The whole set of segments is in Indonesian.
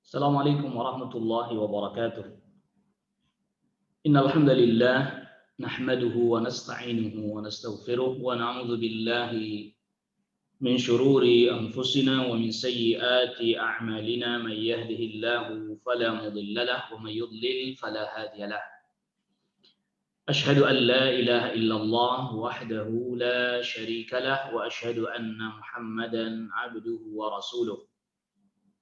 Assalamualaikum warahmatullahi wabarakatuh. Innal hamdalillah nahmaduhu wa nasta'inuhu wa nastaghfiruh wa na'udzu billahi min shururi anfusina wa min sayyiati a'malina may yahdihillahu fala mudilla lahu wa may yudlil fala hadiya lahu. Ashhadu an la ilaha illallah wahdahu la syarika lahu wa ashhadu anna Muhammadan 'abduhu wa rasuluh.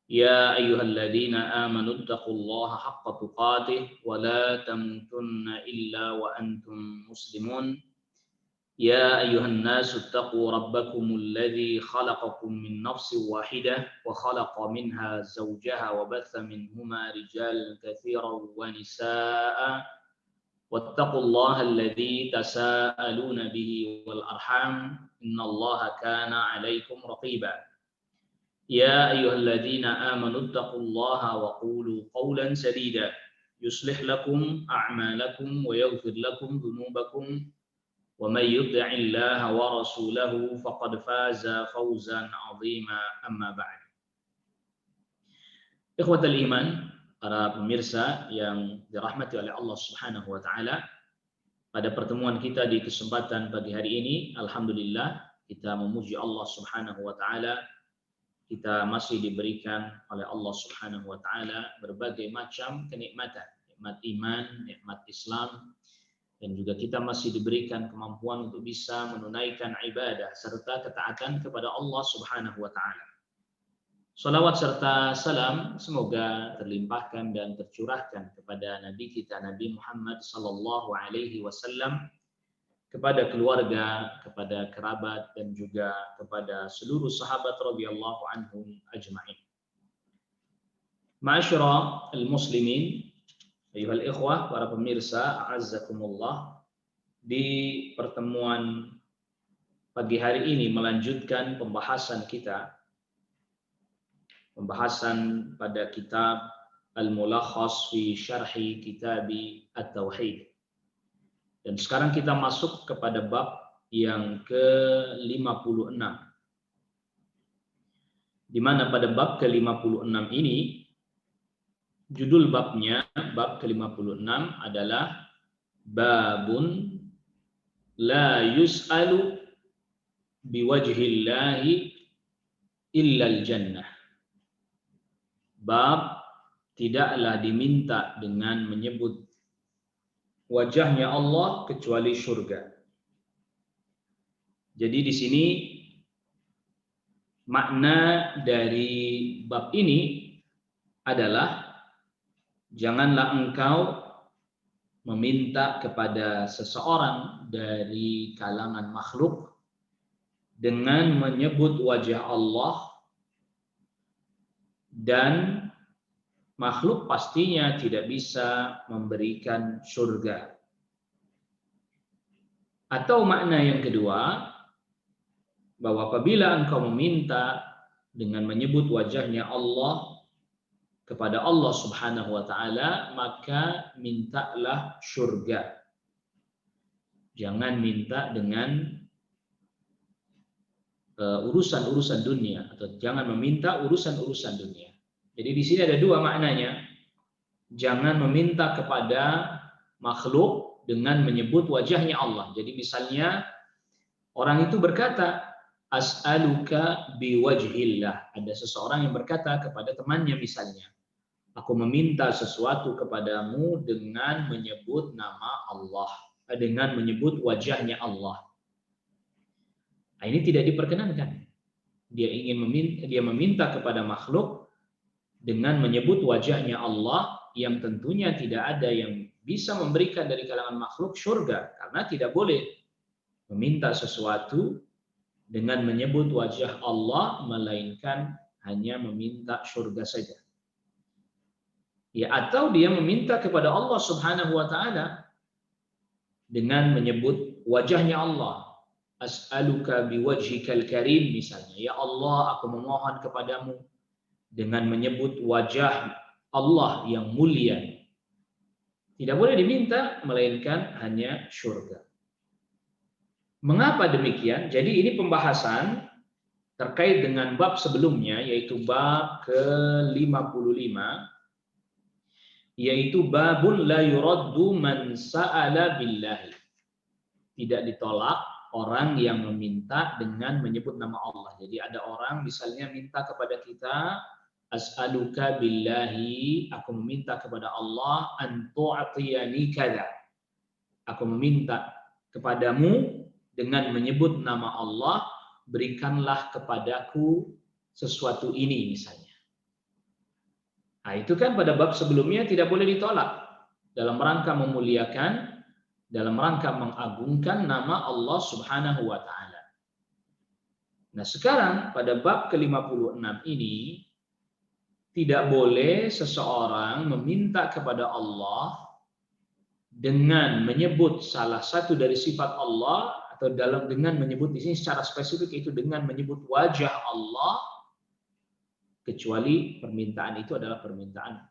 يا أيها الذين آمنوا اتقوا الله حق تقاته ولا تموتن إلا وأنتم مسلمون يا أيها الناس اتقوا ربكم الذي خلقكم من نفس واحدة وخلق منها زوجها وبث منهما رجالا كثيرا ونساء واتقوا الله الذي تساءلون به والأرحام إن الله كان عليكم رقيبا يا أيها الذين آمنوا اتقوا الله وقولوا قولا سديدا يصلح لكم أعمالكم ويغفر لكم ذنوبكم ومن يطع الله ورسوله فقد فاز فوزا عظيما أما بعد. Ikhwatal iman, para pemirsa yang dirahmati oleh Allah Subhanahu wa taala, pada pertemuan kita di kesempatan pagi hari ini, alhamdulillah kita memuji Allah Subhanahu wa taala. Kita masih diberikan oleh Allah Subhanahu wa taala berbagai macam kenikmatan, nikmat iman, nikmat Islam, dan juga kita masih diberikan kemampuan untuk bisa menunaikan ibadah serta ketaatan kepada Allah Subhanahu wa taala. Salawat serta salam semoga terlimpahkan dan tercurahkan kepada Nabi kita Nabi Muhammad sallallahu alaihi wasallam, kepada keluarga, kepada kerabat, dan juga kepada seluruh sahabat radhiyallahu anhum ajma'in. Ma'asyara al-muslimin, ayyuhal ikhwah, para pemirsa, a'azzakumullah, di pertemuan pagi hari ini melanjutkan pembahasan kita, pembahasan pada kitab Al-Mulakhas fi Syarhi Kitabi At-Tauhid. Dan sekarang kita masuk kepada bab yang ke-56. Di mana pada bab ke-56 ini, judul babnya, bab ke-56 adalah Babun la yus'alu biwajhillahi illal jannah. Bab tidaklah diminta dengan menyebut wajahnya Allah kecuali surga. Jadi di sini makna dari bab ini adalah janganlah engkau meminta kepada seseorang dari kalangan makhluk dengan menyebut wajah Allah, dan makhluk pastinya tidak bisa memberikan surga. Atau makna yang kedua, bahwa apabila engkau meminta dengan menyebut wajahnya Allah kepada Allah Subhanahu wa taala, maka mintalah surga. Jangan minta dengan urusan-urusan dunia, atau jangan meminta urusan-urusan dunia. Jadi di sini ada dua maknanya. Jangan meminta kepada makhluk dengan menyebut wajahnya Allah. Jadi misalnya orang itu berkata, as'aluka biwajhillah. Ada seseorang yang berkata kepada temannya misalnya, aku meminta sesuatu kepadamu dengan menyebut nama Allah, dengan menyebut wajahnya Allah. Nah, ini tidak diperkenankan. Dia meminta kepada makhluk dengan menyebut wajahnya Allah, yang tentunya tidak ada yang bisa memberikan dari kalangan makhluk surga, karena tidak boleh meminta sesuatu dengan menyebut wajah Allah, melainkan hanya meminta surga saja. Ya, atau dia meminta kepada Allah Subhanahu wa taala dengan menyebut wajahnya Allah. As'aluka biwajhikal karim misalnya. Ya Allah, aku memohon kepadamu dengan menyebut wajah Allah yang mulia. Tidak boleh diminta melainkan hanya surga. Mengapa demikian? Jadi ini pembahasan terkait dengan bab sebelumnya, yaitu bab ke-55, yaitu babun la yuraddu man sa'ala billahi. Tidak ditolak orang yang meminta dengan menyebut nama Allah. Jadi ada orang misalnya minta kepada kita, as'aluka billahi, aku meminta kepada Allah, an tu'atiyani kada. Aku meminta kepadamu dengan menyebut nama Allah, berikanlah kepadaku sesuatu ini misalnya. Nah, itu kan pada bab sebelumnya tidak boleh ditolak dalam rangka memuliakan, dalam rangka mengagungkan nama Allah Subhanahu wa taala. Nah, sekarang pada bab ke-56 ini tidak boleh seseorang meminta kepada Allah dengan menyebut salah satu dari sifat Allah, atau dengan menyebut di sini secara spesifik itu dengan menyebut wajah Allah, kecuali permintaan itu adalah permintaan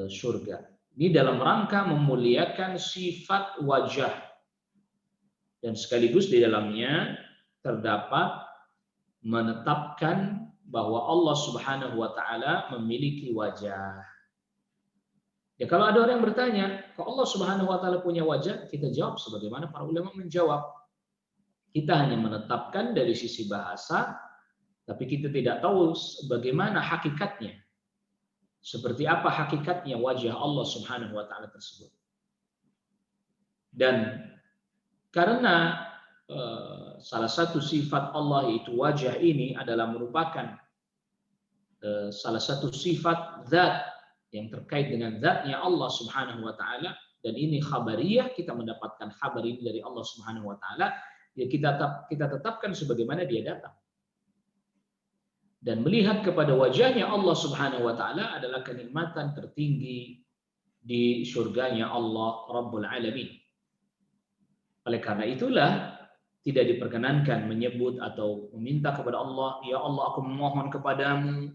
surga. Ini dalam rangka memuliakan sifat wajah, dan sekaligus di dalamnya terdapat menetapkan bahwa Allah Subhanahu wa taala memiliki wajah. Ya, kalau ada orang yang bertanya, kok Allah Subhanahu wa taala punya wajah? Kita jawab sebagaimana para ulama menjawab. Kita hanya menetapkan dari sisi bahasa, tapi kita tidak tahu bagaimana hakikatnya. Seperti apa hakikatnya wajah Allah Subhanahu wa taala tersebut. Dan karena salah satu sifat Allah yaitu wajah ini adalah merupakan salah satu sifat zat yang terkait dengan zatnya Allah Subhanahu wa taala, dan ini khabariyah, kita mendapatkan kabar ini dari Allah Subhanahu wa taala, ya kita tetapkan sebagaimana dia datang. Dan melihat kepada wajahnya Allah Subhanahu wa taala adalah kenikmatan tertinggi di surganya Allah Rabbul Alamin. Oleh karena itulah tidak diperkenankan menyebut atau meminta kepada Allah, ya Allah aku memohon kepadamu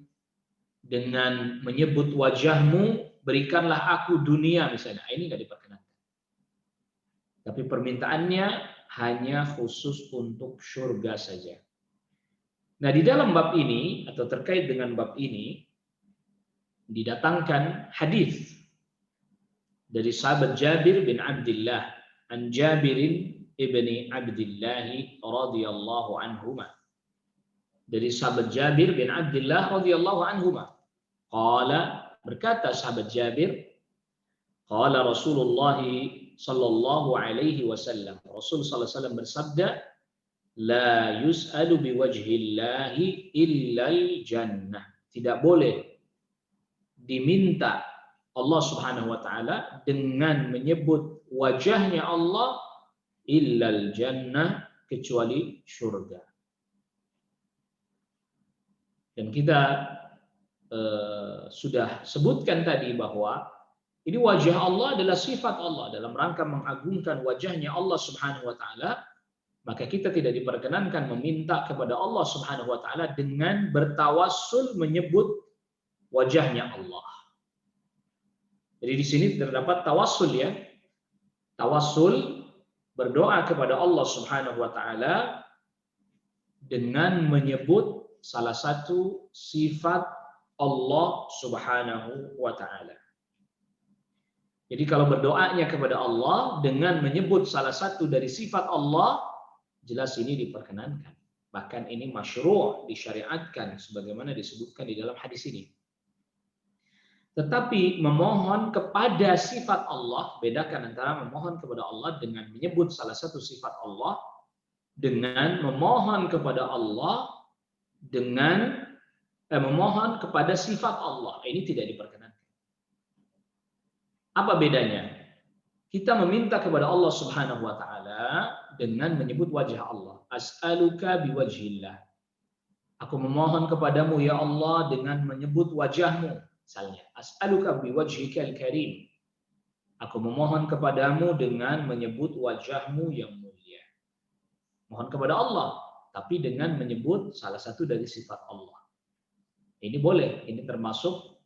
dengan menyebut wajahmu, berikanlah aku dunia misalnya. Ini nggak diperkenankan. Tapi permintaannya hanya khusus untuk surga saja. Nah, di dalam bab ini atau terkait dengan bab ini didatangkan hadis dari sahabat Jabir bin Abdullah, an Jabirin ibni Abdullah radhiyallahu anhuma. Dari sahabat Jabir bin Abdullah radhiyallahu anhuma. Qala, berkata sahabat Jabir, qala Rasulullah sallallahu alaihi wasallam, Rasul sallallahu alaihi wasallam bersabda, la yus'alu biwajhillahi illal jannah. Tidak boleh diminta Allah Subhanahu wa taala dengan menyebut wajahnya Allah illal jannah, kecuali surga. Dan kita sudah sebutkan tadi bahwa ini wajah Allah adalah sifat Allah. Dalam rangka mengagungkan wajahnya Allah Subhanahu wa taala, maka kita tidak diperkenankan meminta kepada Allah Subhanahu wa taala dengan bertawassul menyebut wajahnya Allah. Jadi di sini terdapat tawassul, ya. Tawassul, berdoa kepada Allah Subhanahu wa taala dengan menyebut salah satu sifat Allah Subhanahu wa taala. Jadi kalau berdoanya kepada Allah dengan menyebut salah satu dari sifat Allah, jelas ini diperkenankan. Bahkan ini masyru', disyariatkan sebagaimana disebutkan di dalam hadis ini. Tetapi memohon kepada sifat Allah, bedakan antara memohon kepada Allah dengan menyebut salah satu sifat Allah dengan memohon kepada Allah dengan memohon kepada sifat Allah. Ini tidak diperkenankan. Apa bedanya? Kita meminta kepada Allah Subhanahu wa taala dengan menyebut wajah Allah. As'aluka biwajhillah. Aku memohon kepadamu ya Allah dengan menyebut wajahmu. Misalnya, as'aluka biwajhikal karim. Aku memohon kepadamu dengan menyebut wajahmu yang mulia. Mohon kepada Allah, tapi dengan menyebut salah satu dari sifat Allah. Ini boleh, ini termasuk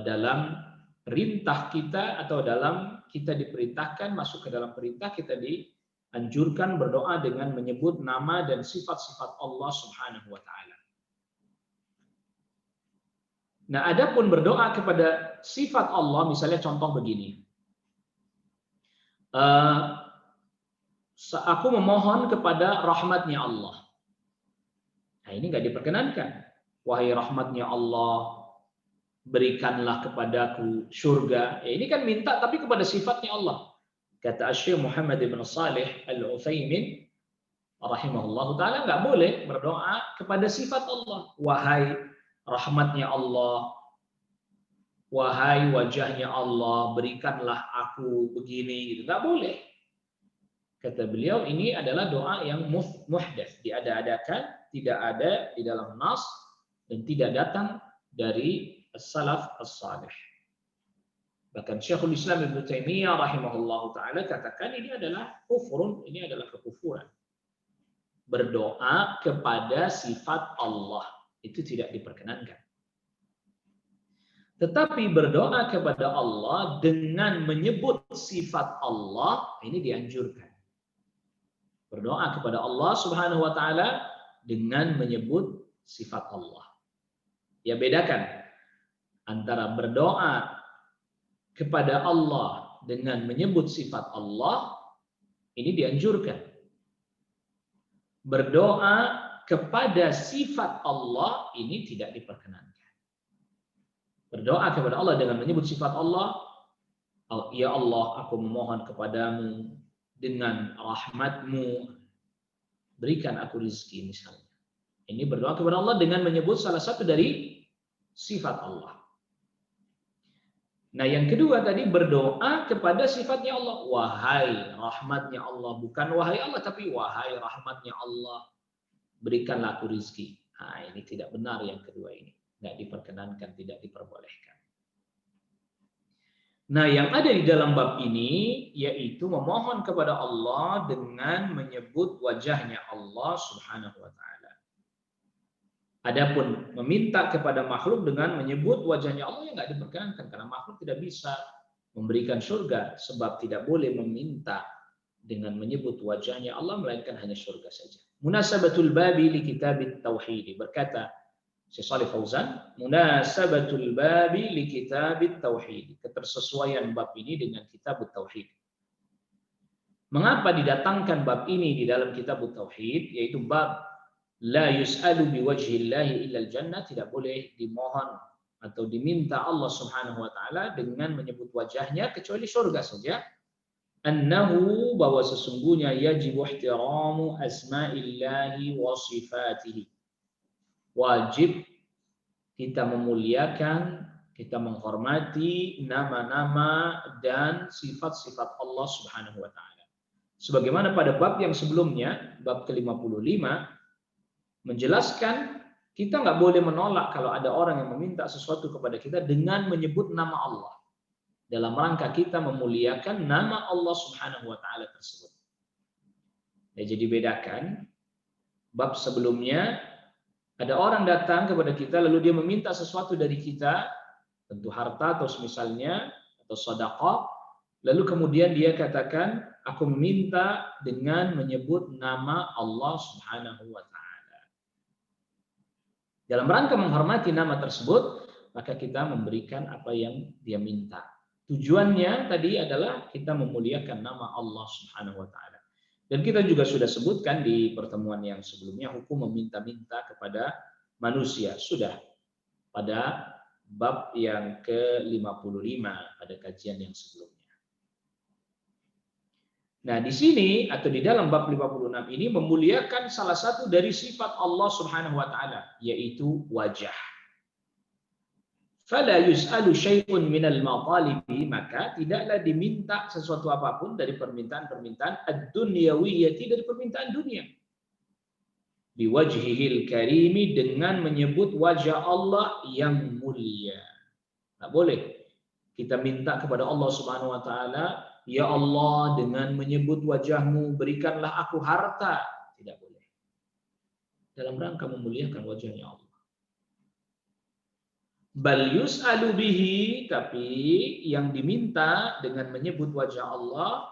dalam perintah kita, atau dalam kita diperintahkan, masuk ke dalam perintah kita anjurkan berdoa dengan menyebut nama dan sifat-sifat Allah Subhanahu wa taala. Nah, adapun berdoa kepada sifat Allah, misalnya contoh begini. Aku memohon kepada rahmatnya Allah. Nah, ini nggak diperkenankan. Wahai rahmatnya Allah, berikanlah kepadaku surga. Ya, ini kan minta tapi kepada sifatnya Allah. Kata Syekh Muhammad bin Shalih Al-Utsaimin rahimahullahu taala, nggak boleh berdoa kepada sifat Allah. Wahai rahmatnya Allah, wahai wajahnya Allah, berikanlah aku begini, gitu. Nggak boleh. Kata beliau, ini adalah doa yang muhdats, diada-adakan, tidak ada di dalam nas dan tidak datang dari as-salaf as-salih. Bahkan Syekhul Islam Ibnu Taimiyah rahimahullahu taala katakan ini adalah kufrun, ini adalah kekufuran. Berdoa kepada sifat Allah itu tidak diperkenankan. Tetapi berdoa kepada Allah dengan menyebut sifat Allah ini dianjurkan. Berdoa kepada Allah Subhanahu wa taala dengan menyebut sifat Allah. Ya, bedakan antara berdoa kepada Allah dengan menyebut sifat Allah ini dianjurkan. Berdoa kepada sifat Allah ini tidak diperkenankan. Berdoa kepada Allah dengan menyebut sifat Allah, ya Allah, aku memohon kepadamu dengan rahmatmu, berikan aku rezeki misalnya. Ini berdoa kepada Allah dengan menyebut salah satu dari sifat Allah. Nah, yang kedua tadi berdoa kepada sifatnya Allah. Wahai rahmatnya Allah, bukan wahai Allah, tapi wahai rahmatnya Allah, berikanlah aku rezeki. Nah, ini tidak benar yang kedua ini. Nggak diperkenankan, tidak diperbolehkan. Nah, yang ada di dalam bab ini yaitu memohon kepada Allah dengan menyebut wajahnya Allah Subhanahu wa taala. Adapun meminta kepada makhluk dengan menyebut wajahnya Allah yang nggak diperkenankan, karena makhluk tidak bisa memberikan surga, sebab tidak boleh meminta dengan menyebut wajahnya Allah melainkan hanya surga saja. Munasabatul babi li kitabit tauhid, berkata Syekh Shalih Fauzan, munasabatul babi li kitabit tauhid, ketersesuaian bab ini dengan kitabut tauhid. Mengapa didatangkan bab ini di dalam kitabut tauhid, yaitu bab la yus'alu biwajhillahi illal jannah, tidak boleh dimohon atau diminta Allah Subhanahu wa taala dengan menyebut wajahnya kecuali surga saja. Annahu, bahwa sesungguhnya yajibu ihtiramu asma'illahi wa sifatihi, wajib kita memuliakan, kita menghormati nama-nama dan sifat-sifat Allah Subhanahu wa taala. Sebagaimana pada bab yang sebelumnya, bab ke-55 menjelaskan kita nggak boleh menolak kalau ada orang yang meminta sesuatu kepada kita dengan menyebut nama Allah, dalam rangka kita memuliakan nama Allah Subhanahu wa taala tersebut. Ya, jadi bedakan bab sebelumnya, ada orang datang kepada kita lalu dia meminta sesuatu dari kita, tentu harta atau semisalnya atau sedekah, lalu kemudian dia katakan aku meminta dengan menyebut nama Allah Subhanahu wa taala. Dalam rangka menghormati nama tersebut, maka kita memberikan apa yang dia minta. Tujuannya tadi adalah kita memuliakan nama Allah Subhanahu wa taala. Dan kita juga sudah sebutkan di pertemuan yang sebelumnya hukum meminta-minta kepada manusia, sudah pada bab yang ke-55 pada kajian yang sebelumnya. Nah, di sini atau di dalam bab 56 ini memuliakan salah satu dari sifat Allah Subhanahu wa taala, yaitu wajah. Fala yus'alu syai'un minal matalibi, maka tidaklah diminta sesuatu apapun dari permintaan-permintaan ad-dunyawiyyati, dari permintaan dunia. Biwajhihil karimi, dengan menyebut wajah Allah yang mulia. Enggak boleh kita minta kepada Allah Subhanahu wa taala, ya Allah, dengan menyebut wajahmu berikanlah aku harta. Tidak boleh. Dalam rangka memuliakan wajahnya Allah. Bal yus'alu bihi, tapi yang diminta dengan menyebut wajah Allah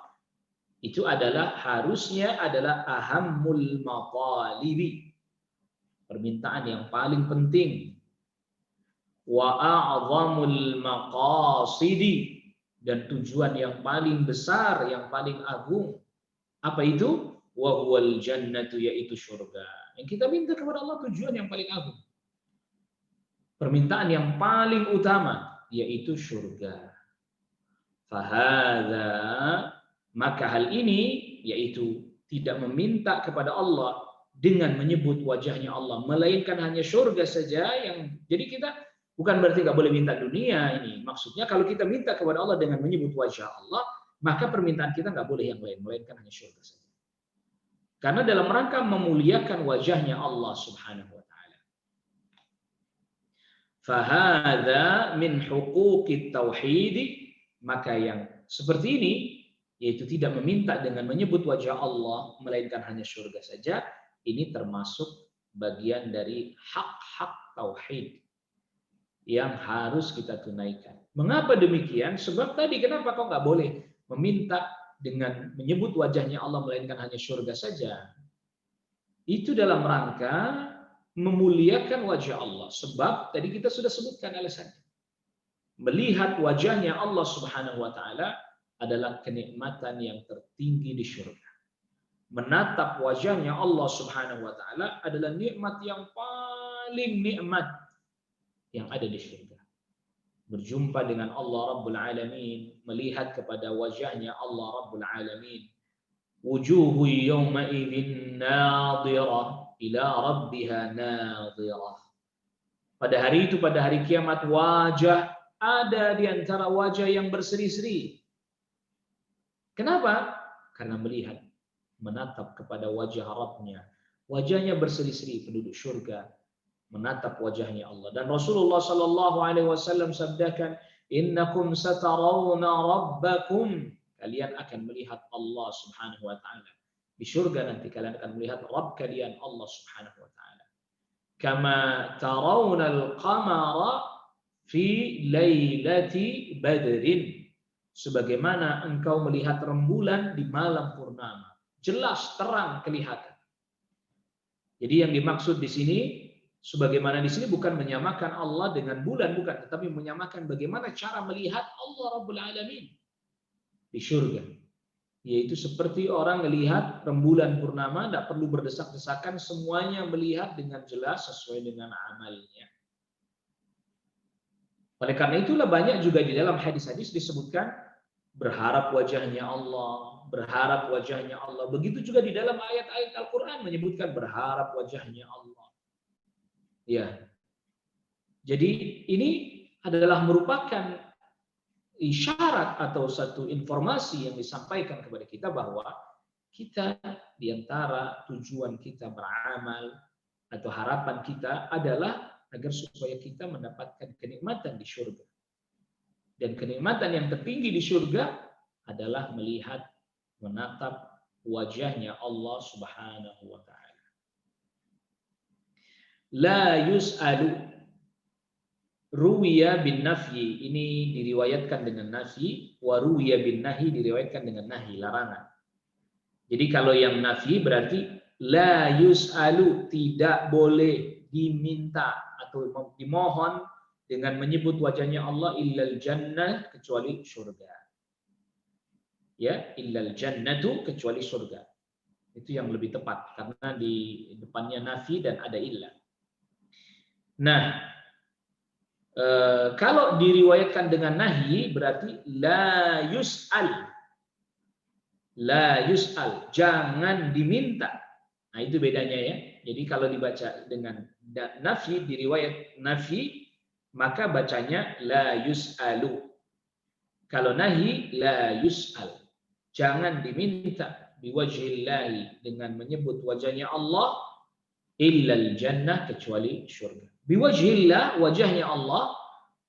Itu adalah harusnya adalah ahammul matalibi, permintaan yang paling penting, wa a'zamul maqasidi, dan tujuan yang paling besar, yang paling agung. Apa itu? Wa huwal jannatu, yaitu surga. Yang kita minta kepada Allah tujuan yang paling agung, permintaan yang paling utama, yaitu surga. Fahadha, maka hal ini yaitu tidak meminta kepada Allah dengan menyebut wajahnya Allah, melainkan hanya surga saja. Yang jadi kita bukan berarti nggak boleh minta dunia ini. Maksudnya kalau kita minta kepada Allah dengan menyebut wajah Allah, maka permintaan kita nggak boleh yang lain, melainkan hanya surga saja. Karena dalam rangka memuliakan wajahnya Allah Subhanahu wa taala. Fahadha min huquqit tauhid, maka yang seperti ini, yaitu tidak meminta dengan menyebut wajah Allah, melainkan hanya surga saja, ini termasuk bagian dari hak-hak tauhid yang harus kita tunaikan. Mengapa demikian? Sebab tadi kenapa kok nggak boleh meminta dengan menyebut wajahnya Allah, melainkan hanya surga saja? Itu dalam rangka memuliakan wajah Allah. Sebab tadi kita sudah sebutkan alasannya. Melihat wajahnya Allah Subhanahu wa taala adalah kenikmatan yang tertinggi di surga. Menatap wajahnya Allah Subhanahu wa taala adalah nikmat yang paling nikmat yang ada di surga. Berjumpa dengan Allah Rabbul Alamin, melihat kepada wajahnya Allah Rabbul Alamin. Wujuhu yawma idzin nadhirah ila rabbiha nadhirah. Pada hari itu, pada hari kiamat, wajah ada di antara wajah yang berseri-seri. Kenapa? Karena melihat, menatap kepada wajah Rabbnya. Wajahnya berseri-seri, penduduk surga menatap wajahnya Allah. Dan Rasulullah sallallahu alaihi wasallam sabdakan, "Innakum satarawna rabbakum." Kalian akan melihat Allah Subhanahu wa taala. Di surga nanti kalian akan melihat Rabb kalian, Allah Subhanahu wa taala. Kama tarawna al-qamara fi lailati badrin, sebagaimana engkau melihat rembulan di malam purnama, jelas terang kelihatan. Jadi yang dimaksud di sini, sebagaimana di sini bukan menyamakan Allah dengan bulan, bukan, tetapi menyamakan bagaimana cara melihat Allah Rabbul Alamin di surga. Yaitu seperti orang melihat rembulan purnama, tidak perlu berdesak-desakan, semuanya melihat dengan jelas sesuai dengan amalnya. Oleh karena itulah banyak juga di dalam hadis-hadis disebutkan berharap wajahnya Allah, berharap wajahnya Allah. Begitu juga di dalam ayat-ayat Al-Quran menyebutkan berharap wajahnya Allah. Ya. Jadi ini adalah merupakan isyarat atau satu informasi yang disampaikan kepada kita bahwa kita di antara tujuan kita beramal atau harapan kita adalah agar supaya kita mendapatkan kenikmatan di surga. Dan kenikmatan yang tertinggi di surga adalah melihat, menatap wajahnya Allah Subhanahu wa taala. La yus'alu, ruwiya bin nafyi, ini diriwayatkan dengan nafyi, wa ruwiya bin nahi diriwayatkan dengan nahi, larangan. Jadi kalau yang nafyi berarti la yus'alu, tidak boleh diminta atau dimohon dengan menyebut wajahnya Allah illal jannah, kecuali surga. Ya, illal jannatu, kecuali surga. Itu yang lebih tepat karena di depannya nafi dan ada illah. Nah, kalau diriwayatkan dengan nahi berarti la yus'al. La yus'al, jangan diminta. Nah, itu bedanya ya. Jadi kalau dibaca dengan nafi, diriwayat nafi, maka bacanya la yus'alu. Kalau nahi, la yus'al. Jangan diminta biwajhillahi, dengan menyebut wajahnya Allah, illal jannah, kecuali surga. Biwajhillah, wajahnya Allah,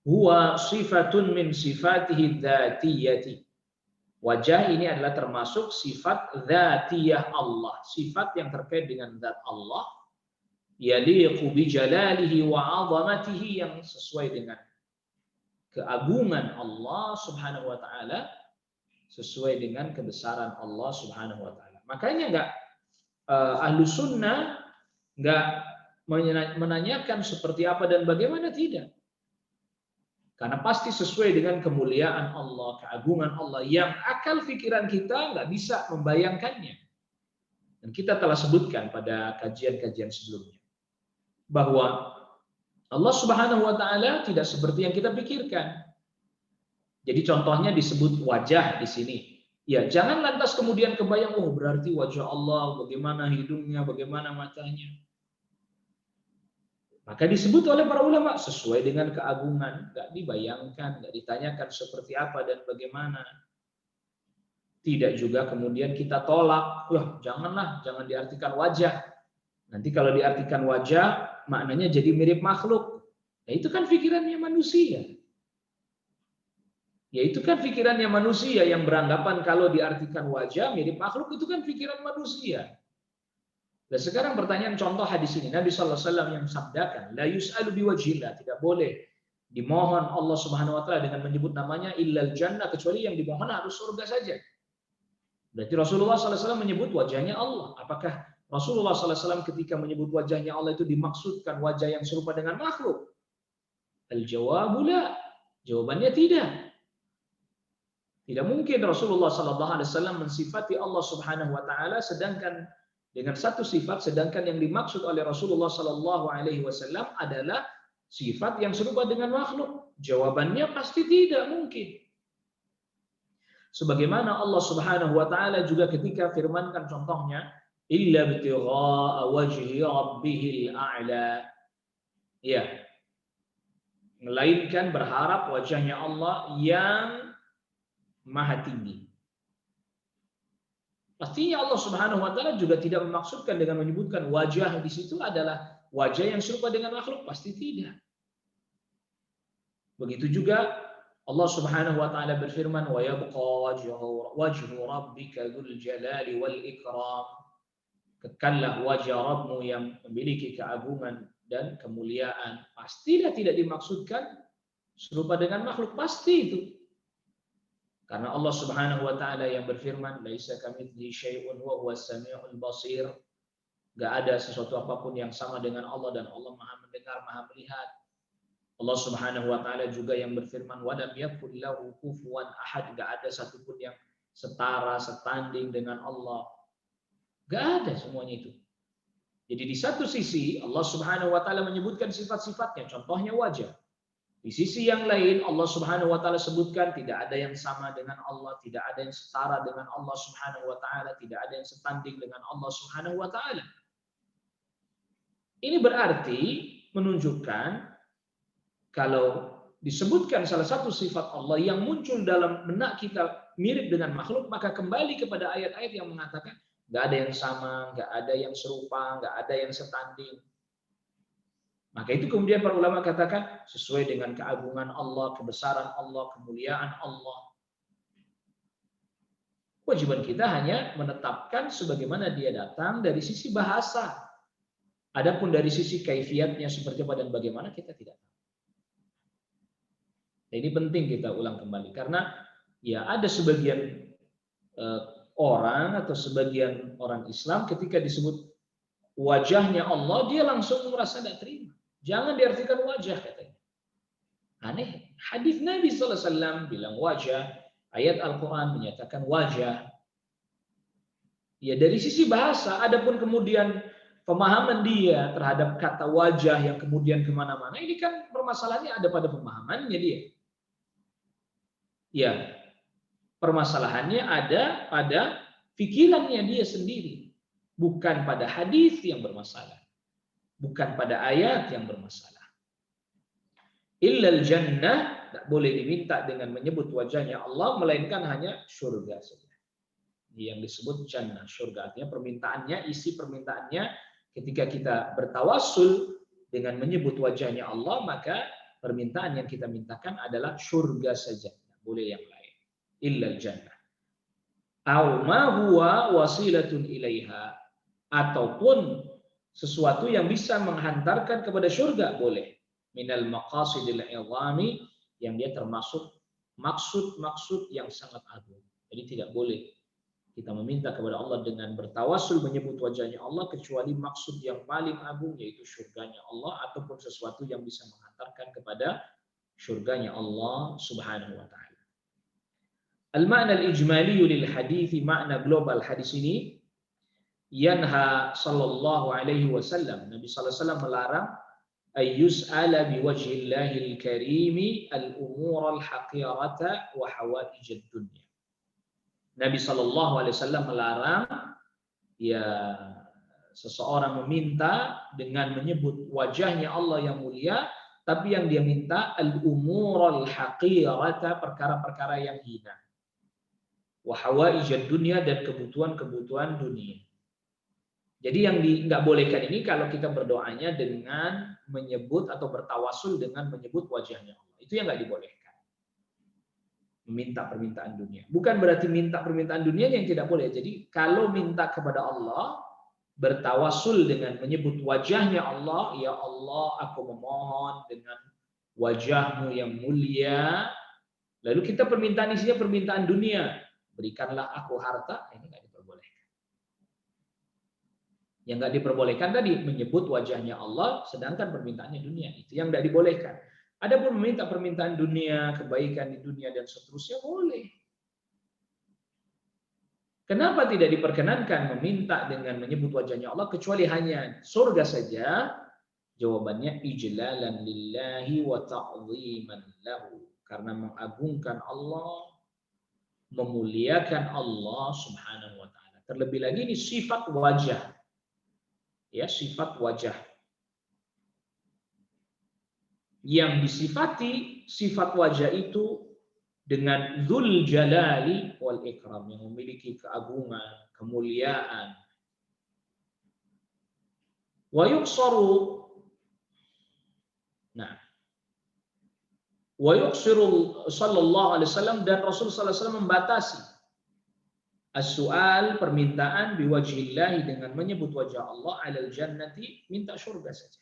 huwa sifatun min sifatihi dzatiyati. Wajah ini adalah termasuk sifat dzatiyah Allah, sifat yang terkait dengan zat Allah, yaliqu bi jalalihi wa 'azamatihi, yang sesuai dengan keagungan Allah Subhanahu wa taala sesuai dengan kebesaran Allah Subhanahu wa taala. Makanya enggak ahlu sunnah enggak menanyakan seperti apa dan bagaimana, tidak. Karena pasti sesuai dengan kemuliaan Allah, keagungan Allah yang akal pikiran kita nggak bisa membayangkannya. Dan kita telah sebutkan pada kajian-kajian sebelumnya bahwa Allah Subhanahu wa taala tidak seperti yang kita pikirkan. Jadi contohnya disebut wajah di sini. Ya, jangan lantas kemudian kebayang, oh berarti wajah Allah, bagaimana hidungnya, bagaimana matanya. Maka disebut oleh para ulama sesuai dengan keagungan, nggak dibayangkan, nggak ditanyakan seperti apa dan bagaimana. Tidak juga kemudian kita tolak, wah janganlah, jangan diartikan wajah. Nanti kalau diartikan wajah, maknanya jadi mirip makhluk. Nah, itu kan pikirannya manusia. Ya itu kan pikirannya manusia yang beranggapan kalau diartikan wajah mirip makhluk, itu kan pikiran manusia. Dan sekarang pertanyaan contoh hadis ini, Nabi sallallahu alaihi wasallam yang sabdakan, la yus'alu biwajhillah, tidak boleh dimohon Allah Subhanahu wa taala dengan menyebut namanya illal jannah, kecuali yang dimohon harus surga saja. Berarti Rasulullah sallallahu alaihi wasallam menyebut wajahnya Allah. Apakah Rasulullah sallallahu alaihi wasallam ketika menyebut wajahnya Allah itu dimaksudkan wajah yang serupa dengan makhluk? Al-jawabu la. Jawabannya tidak. Tidak mungkin Rasulullah sallallahu alaihi wasallam mensifati Allah Subhanahu wa taala sedangkan dengan satu sifat, sedangkan yang dimaksud oleh Rasulullah Sallallahu Alaihi Wasallam adalah sifat yang serupa dengan makhluk. Jawabannya pasti tidak mungkin. Sebagaimana Allah Subhanahu Wa Taala juga ketika firmankan contohnya, illa btigha'a wajhi rabbihil a'la. Ya, melainkan berharap wajahnya Allah yang maha tinggi. Pastinya Allah Subhanahu wa taala juga tidak memaksudkan dengan menyebutkan wajah di situ adalah wajah yang serupa dengan makhluk, pasti tidak. Begitu juga Allah Subhanahu wa taala berfirman, wa yabqa wajhu rabbika dzul jalali wal ikram. Kekallah wajah Rabbmu yang memiliki keagungan dan kemuliaan. Pastilah tidak dimaksudkan serupa dengan makhluk, pasti itu. Karena Allah Subhanahu wa taala yang berfirman, laisa kamitslihi syai'un wa huwas samiul basir. Enggak ada sesuatu apapun yang sama dengan Allah dan Allah Maha mendengar, Maha melihat. Allah Subhanahu wa taala juga yang berfirman, wa lam yakul lahu kufuwan ahad. Enggak ada satupun yang setara, setanding dengan Allah. Enggak ada semuanya itu. Jadi di satu sisi Allah Subhanahu wa taala menyebutkan sifat-sifatnya, contohnya wajah. Di sisi yang lain Allah Subhanahu wa taala sebutkan tidak ada yang sama dengan Allah, tidak ada yang setara dengan Allah Subhanahu wa taala, tidak ada yang setanding dengan Allah Subhanahu wa taala. Ini berarti menunjukkan kalau disebutkan salah satu sifat Allah yang muncul dalam benak kita mirip dengan makhluk, maka kembali kepada ayat-ayat yang mengatakan nggak ada yang sama, nggak ada yang serupa, nggak ada yang setanding. Maka itu kemudian para ulama katakan sesuai dengan keagungan Allah, kebesaran Allah, kemuliaan Allah. Kewajiban kita hanya menetapkan sebagaimana dia datang dari sisi bahasa. Adapun dari sisi kaifiatnya seperti apa dan bagaimana kita tidak tahu. Nah, ini penting kita ulang kembali karena ya ada sebagian orang atau sebagian orang Islam ketika disebut wajahnya Allah dia langsung merasa tidak terima. Jangan diartikan wajah katanya. Aneh. Hadis Nabi sallallahu alaihi wasallam bilang wajah, ayat Al-Qur'an menyatakan wajah. Ya dari sisi bahasa, adapun kemudian pemahaman dia terhadap kata wajah yang kemudian kemana-mana, ini kan permasalahannya ada pada pemahamannya dia. Ya, permasalahannya ada pada pikirannya dia sendiri, bukan pada hadis yang bermasalah. Bukan pada ayat yang bermasalah. Illal jannah, tak boleh diminta dengan menyebut wajahnya Allah, melainkan hanya surga saja. Yang disebut jannah, surga. Artinya permintaannya, isi permintaannya, ketika kita bertawassul dengan menyebut wajahnya Allah, maka permintaan yang kita mintakan adalah surga saja. Tak boleh yang lain. Illal jannah. Au ma huwa wasilatun ilaiha. Ataupun sesuatu yang bisa menghantarkan kepada surga boleh. Minal maqasidil izami, yang dia termasuk maksud-maksud yang sangat agung. Jadi tidak boleh kita meminta kepada Allah dengan bertawassul menyebut wajahnya Allah kecuali maksud yang paling agung yaitu surganya Allah ataupun sesuatu yang bisa menghantarkan kepada surganya Allah Subhanahu wa taala. Al-ma'na al-ijmali lil hadis, makna global hadis ini, yanha sallallahu alaihi wasallam, Nabi sallallahu alaihi wasallam melarang ayyus'ala biwajhillahil karimi al-umur al-haqirata wa hawaijad dunya. Nabi sallallahu alaihi wasallam melarang ya seseorang meminta dengan menyebut wajahnya Allah yang mulia, tapi yang dia minta al-umur al-haqirata, perkara-perkara yang hina. Wa hawaijad dunya, dan kebutuhan-kebutuhan dunia. Jadi yang nggak bolehkan ini kalau kita berdoanya dengan menyebut atau bertawasul dengan menyebut wajahnya Allah. Itu yang nggak dibolehkan. Meminta permintaan dunia. Bukan berarti minta permintaan dunia yang tidak boleh. Jadi kalau minta kepada Allah, bertawasul dengan menyebut wajahnya Allah, ya Allah aku memohon dengan wajahmu yang mulia. Lalu kita permintaan isinya permintaan dunia. Berikanlah aku harta, ini nggak diperbolehkan. Yang nggak diperbolehkan tadi menyebut wajahnya Allah, sedangkan permintaannya dunia, itu yang nggak dibolehkan. Adapun meminta permintaan dunia, kebaikan di dunia dan seterusnya boleh. Kenapa tidak diperkenankan meminta dengan menyebut wajahnya Allah kecuali hanya surga saja? Jawabannya ijlalan lillahi wa ta'ziman lahu, karena mengagungkan Allah, memuliakan Allah Subhanahu wa taala. Terlebih lagi ini sifat wajah. Ya, sifat wajah. Yang disifati sifat wajah itu dengan dzul jalali wal ikram, yang memiliki keagungan, kemuliaan. Wa yuqsaru, nah, wa yuqsiru sallallahu alaihi wasallam, dan Rasul sallallahu alaihi wasallam membatasi as-su'al, permintaan biwajhillahi, dengan menyebut wajah Allah, alal jannati, minta surga saja.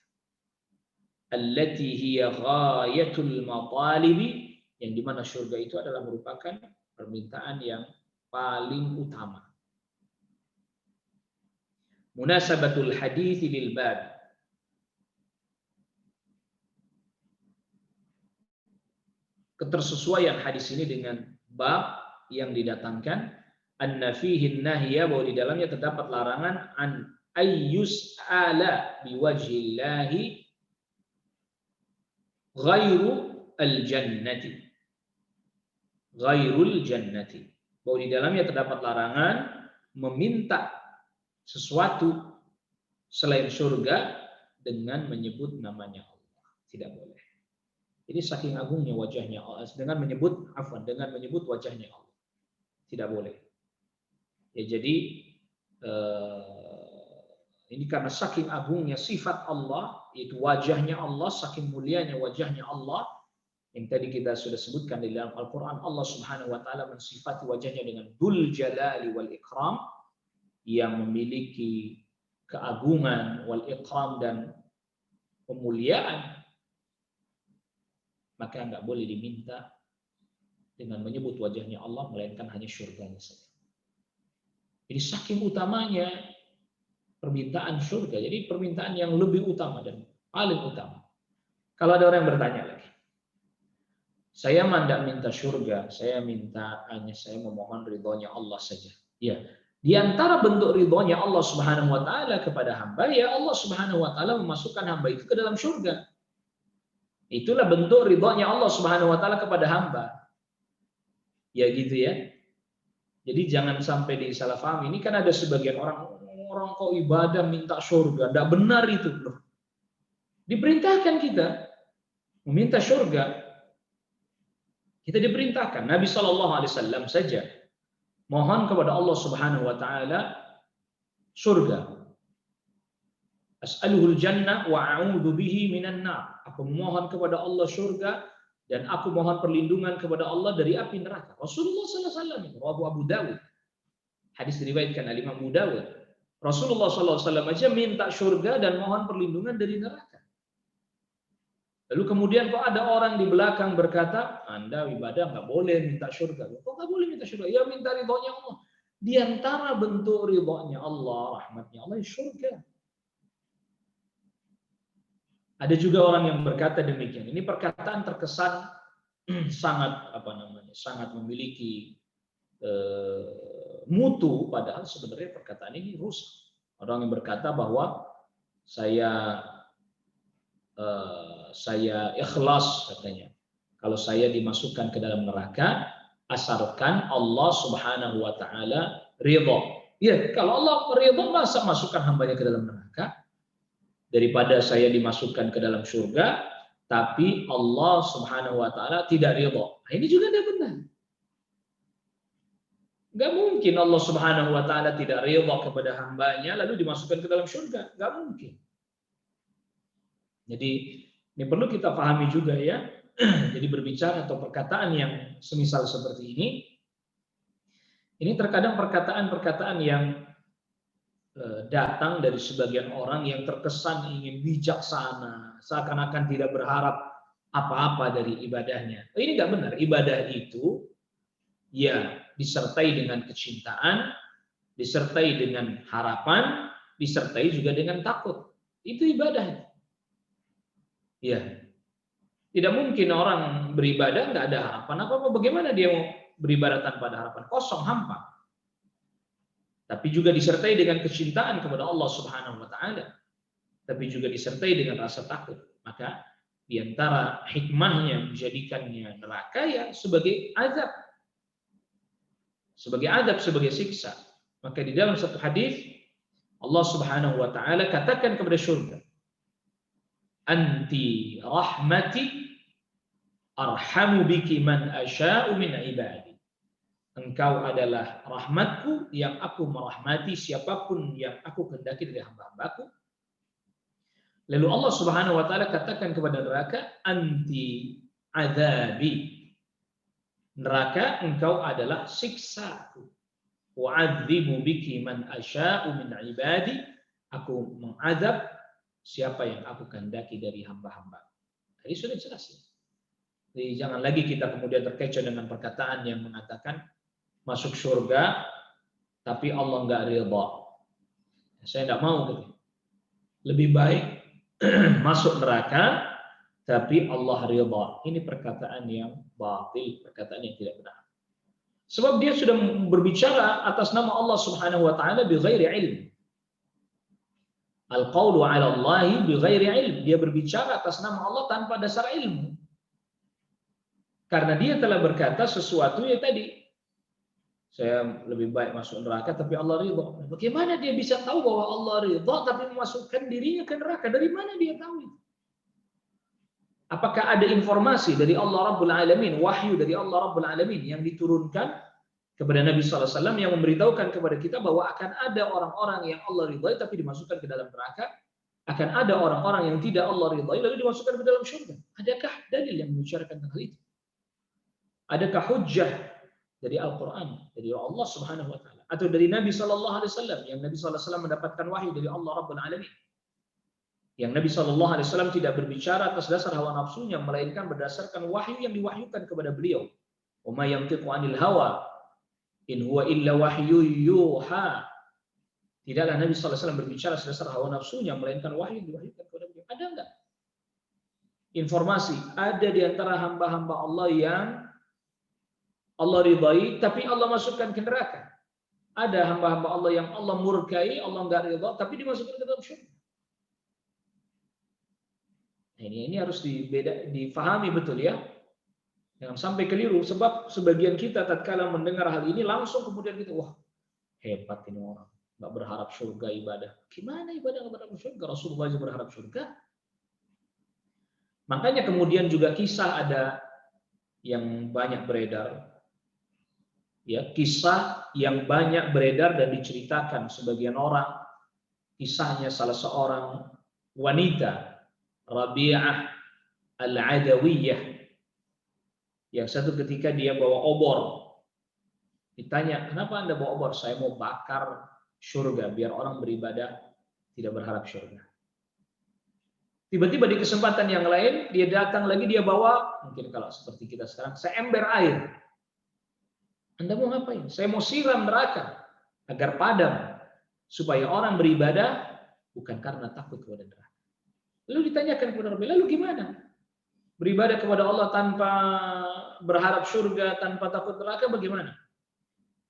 Allati hiya ghayatul matalibi, yang dimana surga itu adalah merupakan permintaan yang paling utama. Munasabatul hadits lil bab, ketersesuaian hadis ini dengan bab yang didatangkan, anna fihi nahya, bahwa di dalamnya terdapat larangan an ayyus ala biwajhillahi ghairu al-jannati, ghairul jannati, bahwa di dalamnya terdapat larangan meminta sesuatu selain surga dengan menyebut namanya Allah. Tidak boleh. Jadi saking agungnya wajahnya Allah, dengan menyebut wajahnya Allah, tidak boleh. Ya, jadi ini karena saking agungnya sifat Allah, yaitu wajahnya Allah, saking mulianya wajahnya Allah, yang tadi kita sudah sebutkan di dalam Al-Quran, Allah Subhanahu wa taala mensifati wajahnya dengan dzul jalali wal ikram, yang memiliki keagungan, wal ikram, dan pemuliaan. Maka enggak boleh diminta dengan menyebut wajahnya Allah, melainkan hanya surganya saja. Jadi saking utamanya permintaan surga, jadi permintaan yang lebih utama dan paling utama. Kalau ada orang yang bertanya lagi, saya tidak minta surga, saya memohon ridhonya Allah saja. Ya, di antara bentuk ridhonya Allah Subhanahu wa taala kepada hamba, ya Allah Subhanahu wa taala memasukkan hamba itu ke dalam surga. Itulah bentuk ridhonya Allah Subhanahu wa taala kepada hamba. Ya gitu ya. Jadi jangan sampai disalah paham. Ini kan ada sebagian orang kok ibadah minta surga, tidak benar itu loh. Diperintahkan kita meminta surga. Kita diperintahkan. Nabi Shallallahu Alaihi Wasallam saja mohon kepada Allah Subhanahu Wa Taala surga. As'aluhul jannah wa a'udzu bihi minan nar. Aku mohon kepada Allah surga dan aku mohon perlindungan kepada Allah dari api neraka. Rasulullah Sallallahu Alaihi Wasallam, Abu Dawud. Hadis diriwayatkan oleh Imam Abu Dawud. Rasulullah Sallallahu Alaihi Wasallam aja minta surga dan mohon perlindungan dari neraka. Lalu kemudian kok ada orang di belakang berkata, Anda ibadah nggak boleh minta surga. Kok nggak boleh minta surga? Ya minta ridhonya Allah. Di antara bentuk ridhonya Allah, rahmatnya Allah, surga. Ada juga orang yang berkata demikian. Ini perkataan terkesan sangat sangat memiliki mutu, padahal sebenarnya perkataan ini rusak. Orang yang berkata bahwa saya ikhlas katanya. Kalau saya dimasukkan ke dalam neraka, asalkan Allah Subhanahu wa taala ridha. Ya, kalau Allah ridha, masa masukkan hambanya ke dalam neraka? Daripada saya dimasukkan ke dalam surga, tapi Allah Subhanahu wa taala tidak ridha. Nah, ini juga tidak benar. Gak mungkin Allah Subhanahu wa taala tidak ridha kepada hambanya lalu dimasukkan ke dalam surga. Gak mungkin. Jadi ini perlu kita pahami juga ya. Jadi berbicara atau perkataan yang semisal seperti ini terkadang perkataan-perkataan yang datang dari sebagian orang yang terkesan ingin bijaksana, seakan-akan tidak berharap apa-apa dari ibadahnya. Ini nggak benar. Ibadah itu ya disertai dengan kecintaan, disertai dengan harapan, disertai juga dengan takut. Itu ibadah. Ya, tidak mungkin orang beribadah nggak ada harapan apa-apa. Bagaimana dia mau beribadah tanpa ada harapan? Kosong, hampa. Tapi juga disertai dengan kecintaan kepada Allah Subhanahu wa taala. Tapi juga disertai dengan rasa takut. Maka di antara hikmahnya menjadikannya neraka ya sebagai azab. Sebagai azab, sebagai siksa. Maka di dalam satu hadis Allah Subhanahu wa taala katakan kepada surga, Anti rahmati arhamu biki man asya'u min ibadi. Engkau adalah rahmatku yang aku merahmati siapapun yang aku kehendaki dari hamba-hambaku. Lalu Allah Subhanahu wa taala katakan kepada neraka, Anti adzabi. Neraka, engkau adalah siksaku. Wa'adzibu biki man asya'u min ibadi. Aku mengazab siapa yang aku kehendaki dari hamba-hamba. Jadi sudah jelas ya. Jadi jangan lagi kita kemudian terkecoh dengan perkataan yang mengatakan masuk surga tapi Allah enggak ridha. Saya enggak mau gitu. Lebih baik masuk neraka tapi Allah ridha. Ini perkataan yang batil, perkataan yang tidak benar. Sebab dia sudah berbicara atas nama Allah Subhanahu wa taala bighairi ilm. Al-qawlu 'ala Allahi bighairi ilm. Dia berbicara atas nama Allah tanpa dasar ilmu. Karena dia telah berkata sesuatu ya tadi. Saya lebih baik masuk neraka tapi Allah ridha. Bagaimana dia bisa tahu bahwa Allah ridha tapi memasukkan dirinya ke neraka? Dari mana dia tahu itu? Apakah ada informasi dari Allah Rabbul Alamin, wahyu dari Allah Rabbul Alamin yang diturunkan kepada Nabi SAW yang memberitahukan kepada kita bahwa akan ada orang-orang yang Allah ridhai tapi dimasukkan ke dalam neraka, akan ada orang-orang yang tidak Allah ridhai lalu dimasukkan ke dalam surga. Adakah dalil yang membicarakan tentang hal itu? Adakah hujjah dari Al-Quran, dari Allah Subhanahu Wa Taala, atau dari Nabi SAW yang Nabi SAW mendapatkan wahyu dari Allah Rabbul Alamin? Yang Nabi SAW tidak berbicara atas dasar hawa nafsunya, melainkan berdasarkan wahyu yang diwahyukan kepada beliau. Wa ma yantiqu 'anil hawa in huwa illa wahyu yuha. Tidaklah Nabi SAW berbicara sedasar hawa nafsunya, melainkan wahyu yang diwahyukan kepada beliau. Ada enggak informasi ada di antara hamba-hamba Allah yang Allah ridai tapi Allah masukkan ke neraka? Ada hamba-hamba Allah yang Allah murkai, Allah enggak ridha tapi dimasukkan ke dalam syurga. Ini harus difahami betul ya. Jangan sampai keliru, sebab sebagian kita tatkala mendengar hal ini langsung kemudian kita, wah hebat ini orang, nggak berharap surga ibadah. Gimana ibadah nggak berharap surga? Rasulullah juga berharap surga. Makanya kemudian juga kisah ada yang banyak beredar, ya kisah yang banyak beredar dan diceritakan sebagian orang. Kisahnya salah seorang wanita, Rabi'ah Al-Adawiyah, yang satu ketika dia bawa obor. Ditanya, kenapa Anda bawa obor? Saya mau bakar surga, biar orang beribadah tidak berharap surga. Tiba-tiba di kesempatan yang lain dia datang lagi, dia bawa, mungkin kalau seperti kita sekarang, seember air. Anda mau ngapain? Saya mau siram neraka agar padam, supaya orang beribadah bukan karena takut kepada neraka. Lalu ditanyakan kepada Rabbi, lalu gimana? Beribadah kepada Allah tanpa berharap surga, tanpa takut neraka, bagaimana?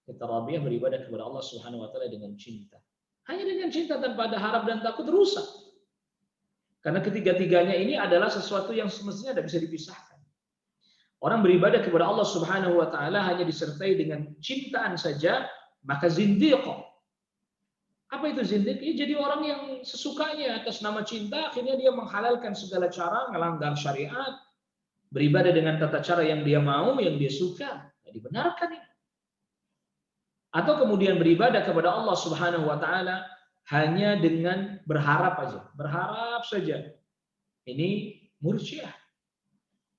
Kata Rabi'ah, beribadah kepada Allah Subhanahu wa taala dengan cinta. Hanya dengan cinta tanpa ada harap dan takut, rusak. Karena ketiga-tiganya ini adalah sesuatu yang semestinya tidak bisa dipisahkan. Orang beribadah kepada Allah Subhanahu wa taala hanya disertai dengan cintaan saja, maka zindiq. Apa itu zindiq? Jadi orang yang sesukanya atas nama cinta, akhirnya dia menghalalkan segala cara, melanggar syariat, beribadah dengan tata cara yang dia mau, yang dia suka. Tidak dibenarkan ini. Atau kemudian beribadah kepada Allah Subhanahu wa taala hanya dengan berharap saja. Ini murjiah.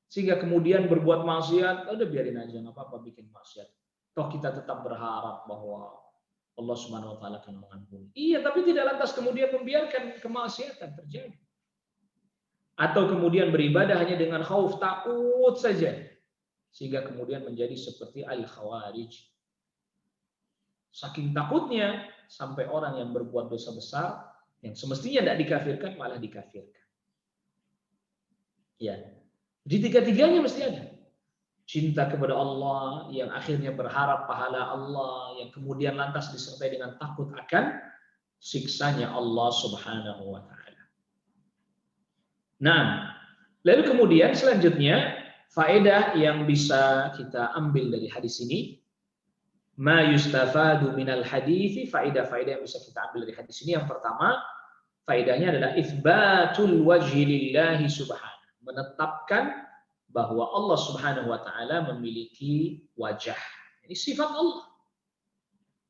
Sehingga kemudian berbuat maksiat, udah biarin aja, nggak apa-apa bikin maksiat. Toh kita tetap berharap bahwa Allah Subhanahu wa taala akan mengampuni. Iya, tapi tidak lantas kemudian membiarkan kemaksiatan terjadi. Atau kemudian beribadah hanya dengan khauf, takut saja. Sehingga kemudian menjadi seperti al-khawarij. Saking takutnya sampai orang yang berbuat dosa besar yang semestinya tidak dikafirkan malah dikafirkan. Ya. Jadi tiga-tiganya mesti ada. Cinta kepada Allah yang akhirnya berharap pahala Allah, yang kemudian lantas disertai dengan takut akan siksanya Allah Subhanahu wa taala. Nah, lalu kemudian selanjutnya faedah yang bisa kita ambil dari hadis ini, ma yustafadu minal hadithi, faedah-faedah yang bisa kita ambil dari hadis ini. Yang pertama, faedahnya adalah itsbatul wajhi lillahi subhanahu, menetapkan bahwa Allah Subhanahu wa taala memiliki wajah. Ini sifat Allah.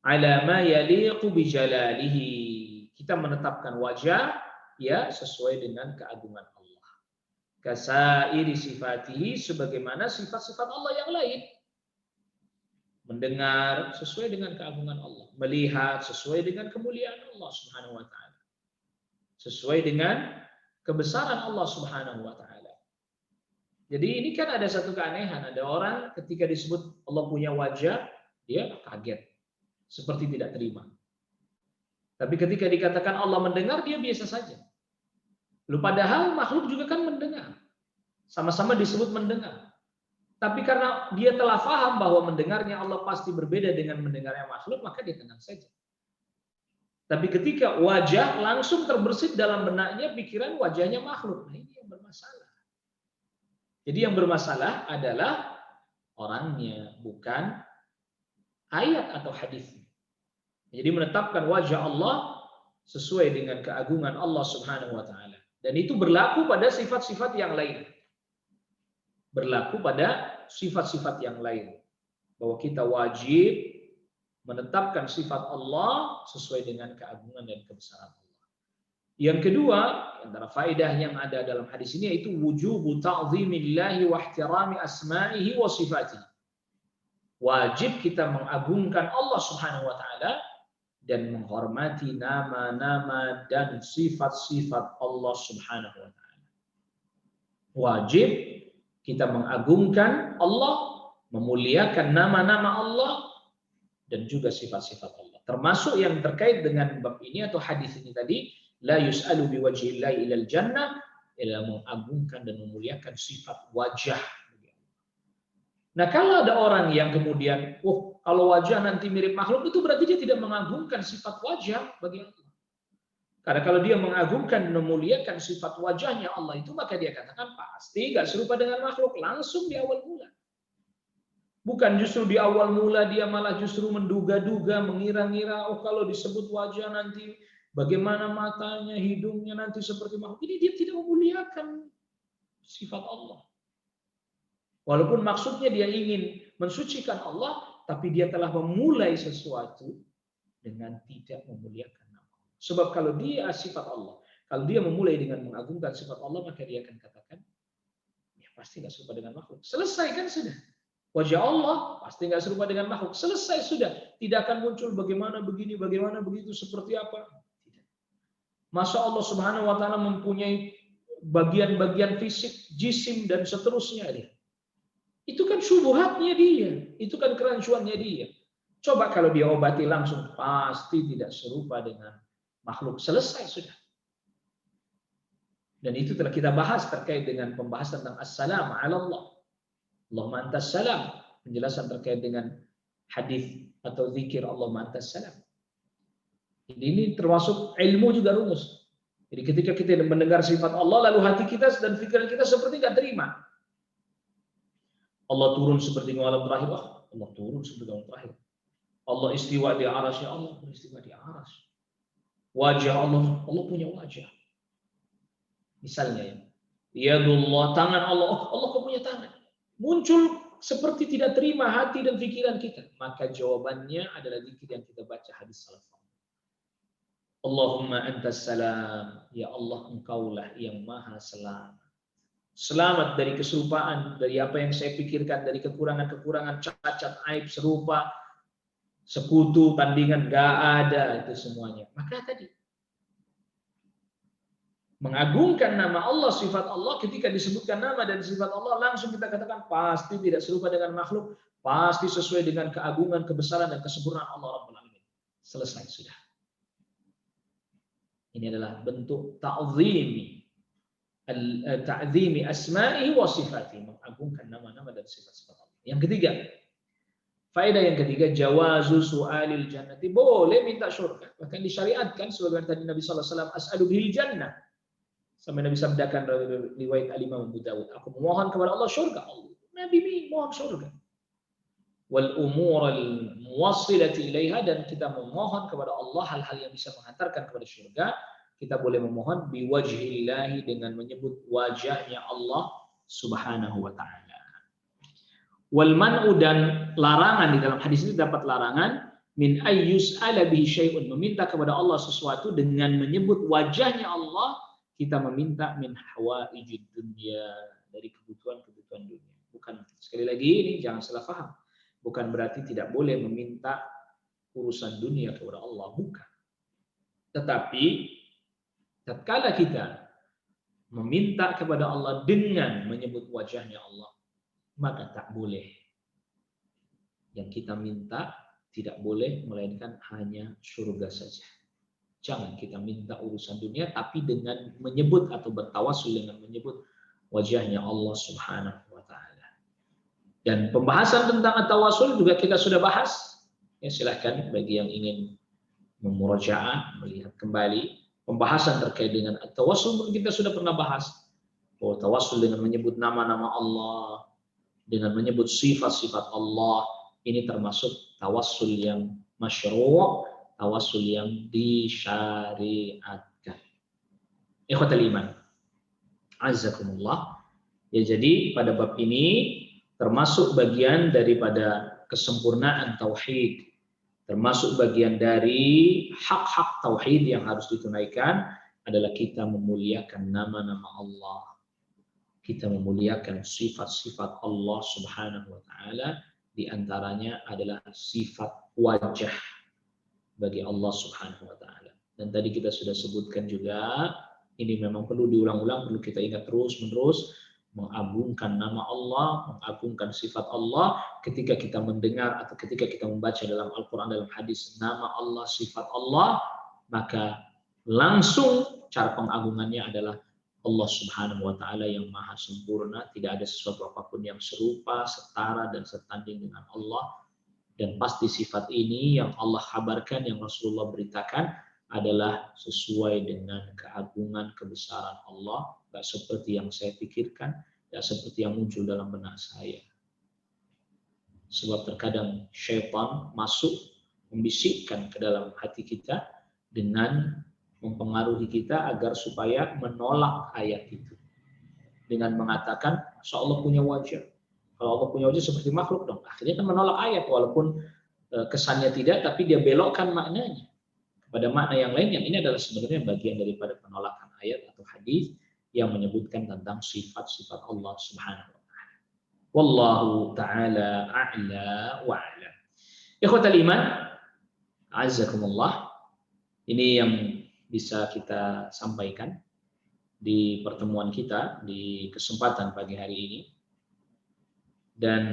Ala ma yaliqu bi jalalihi. Kita menetapkan wajah ya sesuai dengan keagungan Allah. Kasairi sifatihi, sebagaimana sifat-sifat Allah yang lain. Mendengar sesuai dengan keagungan Allah, melihat sesuai dengan kemuliaan Allah Subhanahu wa taala, sesuai dengan kebesaran Allah Subhanahu wa taala. Jadi ini kan ada satu keanehan, ada orang ketika disebut Allah punya wajah, dia kaget, seperti tidak terima. Tapi ketika dikatakan Allah mendengar, dia biasa saja. Lalu padahal makhluk juga kan mendengar, sama-sama disebut mendengar. Tapi karena dia telah faham bahwa mendengarnya Allah pasti berbeda dengan mendengarnya makhluk, maka dia tenang saja. Tapi ketika wajah langsung terbersit dalam benaknya pikiran wajahnya makhluk, nah ini yang bermasalah. Jadi yang bermasalah adalah orangnya, bukan ayat atau hadisnya. Jadi menetapkan wajah Allah sesuai dengan keagungan Allah Subhanahu wa taala. Dan itu berlaku pada sifat-sifat yang lain. Berlaku pada sifat-sifat yang lain. Bahwa kita wajib menetapkan sifat Allah sesuai dengan keagungan dan kebesaran Allah. Yang kedua, antara faedah yang ada dalam hadis ini yaitu wujubu ta'zimillahi wa ihtirami asma'ihi wa sifatihi. Wajib kita mengagungkan Allah Subhanahu wa taala dan menghormati nama-nama dan sifat-sifat Allah Subhanahu wa taala. Wajib kita mengagungkan Allah, memuliakan nama-nama Allah dan juga sifat-sifat Allah. Termasuk yang terkait dengan bab ini atau hadis ini tadi, la yus'alu biwajhillahi ilal jannah, illa mengagungkan dan memuliakan sifat wajah. Nah, kalau ada orang yang kemudian, kalau wajah nanti mirip makhluk, itu berarti dia tidak mengagungkan sifat wajah bagi Allah. Karena kalau dia mengagungkan dan memuliakan sifat wajahnya Allah itu, maka dia katakan pasti nggak serupa dengan makhluk langsung di awal mula. Bukan justru di awal mula dia malah justru menduga-duga, mengira-ngira, kalau disebut wajah nanti bagaimana matanya, hidungnya nanti seperti makhluk. Ini dia tidak memuliakan sifat Allah. Walaupun maksudnya dia ingin mensucikan Allah, tapi dia telah memulai sesuatu dengan tidak memuliakan nama Allah. Sebab kalau dia sifat Allah, kalau dia memulai dengan mengagungkan sifat Allah, maka dia akan katakan, ya pasti nggak serupa dengan makhluk. Selesai kan sudah. Wajah Allah pasti nggak serupa dengan makhluk. Selesai sudah. Tidak akan muncul bagaimana begini, bagaimana begitu, seperti apa. Tidak. Masa Allah Subhanahu wa taala mempunyai bagian-bagian fisik, jisim dan seterusnya dia. Itu kan syubhatnya dia, itu kan kerancuannya dia. Coba kalau dia obati langsung, pasti tidak serupa dengan makhluk. Selesai sudah. Dan itu telah kita bahas terkait dengan pembahasan tentang as-salam ala Allah. Allahumma antas salam. Penjelasan terkait dengan hadis atau zikir Allahumma antas salam. Ini termasuk ilmu juga rumus. Jadi ketika kita mendengar sifat Allah, lalu hati kita dan pikiran kita seperti tidak terima. Allah turun seperti malam terakhir. Allah turun seperti malam terakhir. Allah istiwa di arasnya. Allah beristiwa di aras. Wajah Allah. Allah punya wajah. Misalnya ya. Yadullah, tangan Allah. Allah kok punya tangan. Muncul seperti tidak terima hati dan pikiran kita. Maka jawabannya adalah zikir yang kita baca hadis salaf. Allahumma antas salam. Ya Allah, engkaulah yang maha selamat. Selamat dari keserupaan, dari apa yang saya pikirkan, dari kekurangan-kekurangan, cacat, aib, serupa, sekutu, tandingan, gak ada itu semuanya. Maka tadi, mengagungkan nama Allah, sifat Allah, ketika disebutkan nama dan sifat Allah, langsung kita katakan pasti tidak serupa dengan makhluk, pasti sesuai dengan keagungan, kebesaran, dan kesempurnaan Allah Rabbul Alamin. Selesai sudah. Ini adalah bentuk ta'zimi asma'ihi wa sifatihi, mengagungkan nama-nama dan sifat-sifat Allah. Yang ketiga, faedah yang ketiga, jawazu su'alil jannati, boleh minta surga. Bahkan disyariatkan sebagaimana tadi Nabi sallallahu alaihi wasallam, as'alu bihil jannah. Sampai Nabi sabdakan riwayat Al-Imam Abu Dawud, aku memohon kepada Allah surga. Nabi mohon surga. Wal umur al muwassilati ilaiha, dan kita memohon kepada Allah hal-hal yang bisa mengantarkan kepada surga. Kita boleh memohon biwajhillahi, dengan menyebut wajahnya Allah Subhanahu wa taala. Wal man'u, dan larangan di dalam hadis ini dapat larangan min ayyus'ala bihi syai'un, meminta kepada Allah sesuatu dengan menyebut wajahnya Allah, kita meminta min hawaijid dunya, dari kebutuhan-kebutuhan dunia. Bukan, sekali lagi ini jangan salah paham. Bukan berarti tidak boleh meminta urusan dunia kepada Allah, bukan. Tetapi tatkala kita meminta kepada Allah dengan menyebut wajahnya Allah, maka tak boleh. Yang kita minta tidak boleh melainkan hanya surga saja. Jangan kita minta urusan dunia, tapi dengan menyebut atau bertawassul dengan menyebut wajahnya Allah Subhanahu wa taala. Dan pembahasan tentang at-tawassul juga kita sudah bahas. Ya, silahkan bagi yang ingin memurajaah, melihat kembali pembahasan terkait dengan at-tawassul, kita sudah pernah bahas. Bahwa tawassul dengan menyebut nama-nama Allah, dengan menyebut sifat-sifat Allah, ini termasuk tawassul yang masyru', tawassul yang disyariatkan. Ikhwatal iman, azzakumullah. Ya, jadi pada bab ini termasuk bagian daripada kesempurnaan tauhid, termasuk bagian dari hak-hak tauhid yang harus ditunaikan adalah kita memuliakan nama-nama Allah. Kita memuliakan sifat-sifat Allah Subhanahu wa taala, di antaranya adalah sifat wajah bagi Allah Subhanahu wa taala. Dan tadi kita sudah sebutkan juga, ini memang perlu diulang-ulang, perlu kita ingat terus-menerus, mengagungkan nama Allah, mengagungkan sifat Allah. Ketika kita mendengar atau ketika kita membaca dalam Al-Quran, dalam hadis, nama Allah, sifat Allah, maka langsung cara pengagungannya adalah Allah Subhanahu wa taala yang maha sempurna, tidak ada sesuatu apapun yang serupa, setara dan setanding dengan Allah. Dan pasti sifat ini yang Allah kabarkan, yang Rasulullah beritakan, adalah sesuai dengan keagungan kebesaran Allah, tidak seperti yang saya pikirkan, tidak seperti yang muncul dalam benak saya. Sebab terkadang syaitan masuk membisikkan ke dalam hati kita dengan mempengaruhi kita agar supaya menolak ayat itu dengan mengatakan, Masya Allah punya wajah. Kalau Allah punya wajah seperti makhluk dong. Akhirnya kan menolak ayat, walaupun kesannya tidak, tapi dia belokkan maknanya pada makna yang lain, yang ini adalah sebenarnya bagian daripada penolakan ayat atau hadis yang menyebutkan tentang sifat-sifat Allah Subhanahu wa taala. Wallahu taala a'la wa a'lam. Ikhwatal iman, azzakumullah. Ini yang bisa kita sampaikan di pertemuan kita di kesempatan pagi hari ini. Dan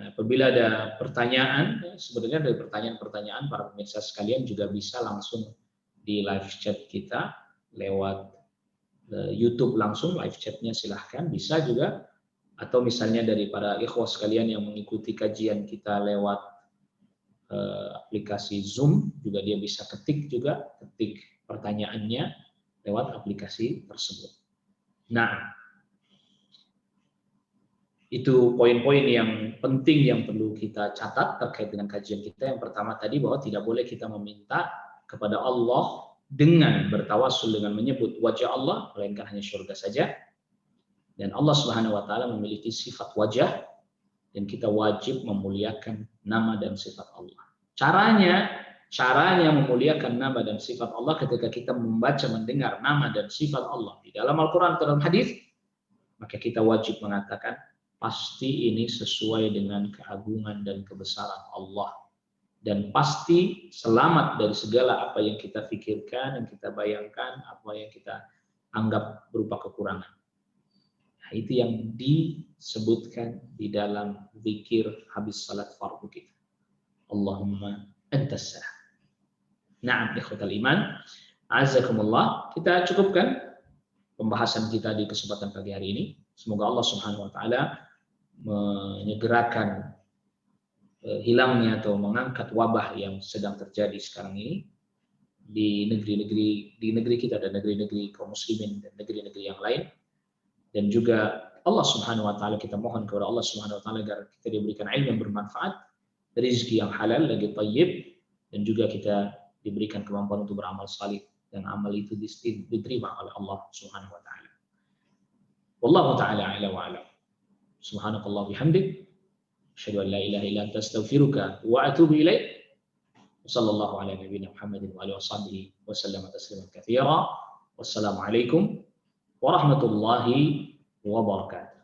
apabila ada pertanyaan, sebenarnya dari pertanyaan-pertanyaan para pemirsa sekalian juga bisa langsung di live chat kita lewat YouTube langsung, live chatnya silahkan, bisa juga. Atau misalnya dari para ikhwah sekalian yang mengikuti kajian kita lewat aplikasi Zoom, juga dia bisa ketik pertanyaannya lewat aplikasi tersebut. Nah, itu poin-poin yang penting yang perlu kita catat terkait dengan kajian kita. Yang pertama tadi bahwa tidak boleh kita meminta kepada Allah dengan bertawassul dengan menyebut wajah Allah, melainkan hanya surga saja. Dan Allah Subhanahu wa taala memiliki sifat wajah dan kita wajib memuliakan nama dan sifat Allah. Caranya memuliakan nama dan sifat Allah ketika kita membaca, mendengar nama dan sifat Allah di dalam Al-Qur'an atau dalam hadis, maka kita wajib mengatakan pasti ini sesuai dengan keagungan dan kebesaran Allah. Dan pasti selamat dari segala apa yang kita pikirkan, yang kita bayangkan, apa yang kita anggap berupa kekurangan. Nah, itu yang disebutkan di dalam zikir habis salat fardu kita. Allahumma antas salam. Na'am ikhwatal iman, azakumullah. Kita cukupkan pembahasan kita di kesempatan pagi hari ini. Semoga Allah Subhanahu wa taala menyegerakan hilangnya atau mengangkat wabah yang sedang terjadi sekarang ini di negeri kita dan negeri-negeri kaum muslimin dan negeri-negeri yang lain. Dan juga Allah Subhanahu wa taala, kita mohon kepada Allah Subhanahu wa taala agar kita diberikan ilmu yang bermanfaat, rezeki yang halal lagi thayyib, dan juga kita diberikan kemampuan untuk beramal salih dan amal itu diterima oleh Allah Subhanahu wa taala. Wallahu taala a'lam wa a'lam. Subhanakallah bihamdik, asyhadu an la ilaha illa anta astaghfiruka wa atubu ilaik. Wassallallahu ala nabiyyina Muhammadin wa alihi washabbihi wa sallama tasliman katsira. Wassalamu alaikum warahmatullahi wabarakatuh.